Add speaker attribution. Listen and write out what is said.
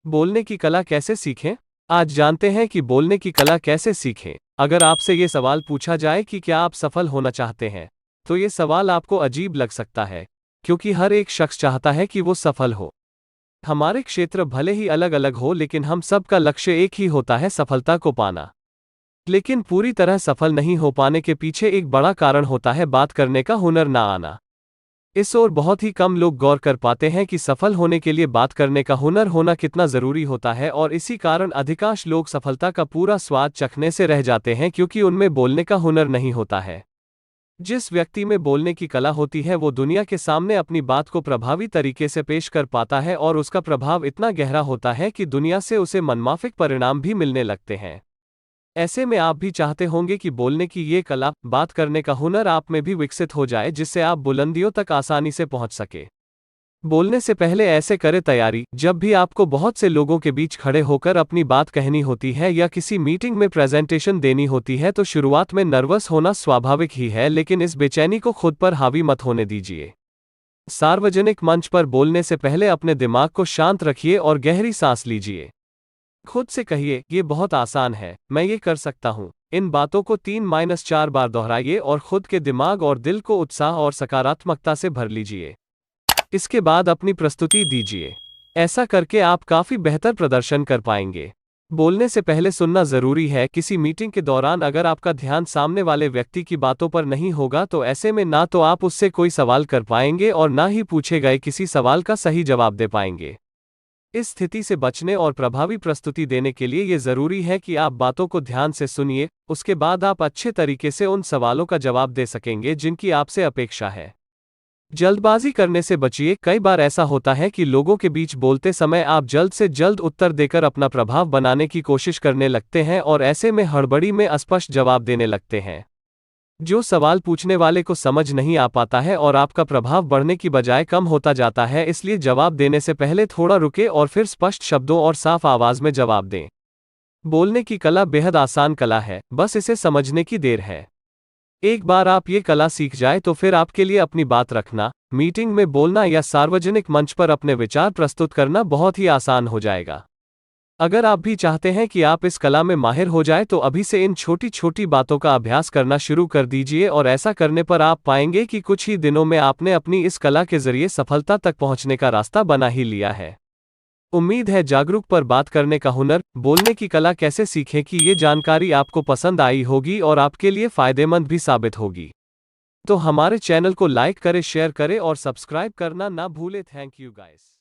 Speaker 1: बोलने की कला कैसे सीखें? आज जानते हैं कि बोलने की कला कैसे सीखें। अगर आपसे ये सवाल पूछा जाए कि क्या आप सफल होना चाहते हैं, तो ये सवाल आपको अजीब लग सकता है, क्योंकि हर एक शख्स चाहता है कि वो सफल हो। हमारे क्षेत्र भले ही अलग अलग हो, लेकिन हम सब का लक्ष्य एक ही होता है, सफलता को पाना। लेकिन पूरी तरह सफल नहीं हो पाने के पीछे एक बड़ा कारण होता है बात करने का हुनर ना आना। इस ओर बहुत ही कम लोग गौर कर पाते हैं कि सफल होने के लिए बात करने का हुनर होना कितना जरूरी होता है, और इसी कारण अधिकांश लोग सफलता का पूरा स्वाद चखने से रह जाते हैं, क्योंकि उनमें बोलने का हुनर नहीं होता है। जिस व्यक्ति में बोलने की कला होती है, वो दुनिया के सामने अपनी बात को प्रभावी तरीके से पेश कर पाता है, और उसका प्रभाव इतना गहरा होता है कि दुनिया से उसे मनमाफिक परिणाम भी मिलने लगते हैं। ऐसे में आप भी चाहते होंगे कि बोलने की ये कला, बात करने का हुनर आप में भी विकसित हो जाए, जिससे आप बुलंदियों तक आसानी से पहुंच सके। बोलने से पहले ऐसे करें तैयारी। जब भी आपको बहुत से लोगों के बीच खड़े होकर अपनी बात कहनी होती है या किसी मीटिंग में प्रेजेंटेशन देनी होती है, तो शुरुआत में नर्वस होना स्वाभाविक ही है, लेकिन इस बेचैनी को खुद पर हावी मत होने दीजिए। सार्वजनिक मंच पर बोलने से पहले अपने दिमाग को शांत रखिए और गहरी सांस लीजिए। खुद से कहिए, ये बहुत आसान है, मैं ये कर सकता हूँ। इन बातों को 3-4 बार दोहराइए और खुद के दिमाग और दिल को उत्साह और सकारात्मकता से भर लीजिए। इसके बाद अपनी प्रस्तुति दीजिए। ऐसा करके आप काफी बेहतर प्रदर्शन कर पाएंगे। बोलने से पहले सुनना जरूरी है। किसी मीटिंग के दौरान अगर आपका ध्यान सामने वाले व्यक्ति की बातों पर नहीं होगा, तो ऐसे में ना तो आप उससे कोई सवाल कर पाएंगे और ना ही पूछे गए किसी सवाल का सही जवाब दे पाएंगे। इस स्थिति से बचने और प्रभावी प्रस्तुति देने के लिए ये जरूरी है कि आप बातों को ध्यान से सुनिए, उसके बाद आप अच्छे तरीके से उन सवालों का जवाब दे सकेंगे जिनकी आपसे अपेक्षा है। जल्दबाजी करने से बचिए। कई बार ऐसा होता है कि लोगों के बीच बोलते समय आप जल्द से जल्द उत्तर देकर अपना प्रभाव बनाने की कोशिश करने लगते हैं, और ऐसे में हड़बड़ी में अस्पष्ट जवाब देने लगते हैं, जो सवाल पूछने वाले को समझ नहीं आ पाता है, और आपका प्रभाव बढ़ने की बजाय कम होता जाता है। इसलिए जवाब देने से पहले थोड़ा रुके और फिर स्पष्ट शब्दों और साफ आवाज में जवाब दें। बोलने की कला बेहद आसान कला है, बस इसे समझने की देर है। एक बार आप ये कला सीख जाए तो फिर आपके लिए अपनी बात रखना, मीटिंग में बोलना या सार्वजनिक मंच पर अपने विचार प्रस्तुत करना बहुत ही आसान हो जाएगा। अगर आप भी चाहते हैं कि आप इस कला में माहिर हो जाए, तो अभी से इन छोटी छोटी बातों का अभ्यास करना शुरू कर दीजिए, और ऐसा करने पर आप पाएंगे कि कुछ ही दिनों में आपने अपनी इस कला के जरिए सफलता तक पहुंचने का रास्ता बना ही लिया है। उम्मीद है जागरूक पर बात करने का हुनर, बोलने की कला कैसे सीखें कि ये जानकारी आपको पसंद आई होगी और आपके लिए फायदेमंद भी साबित होगी। तो हमारे चैनल को लाइक करें, शेयर करें और सब्सक्राइब करना ना भूलें। Thank you guys.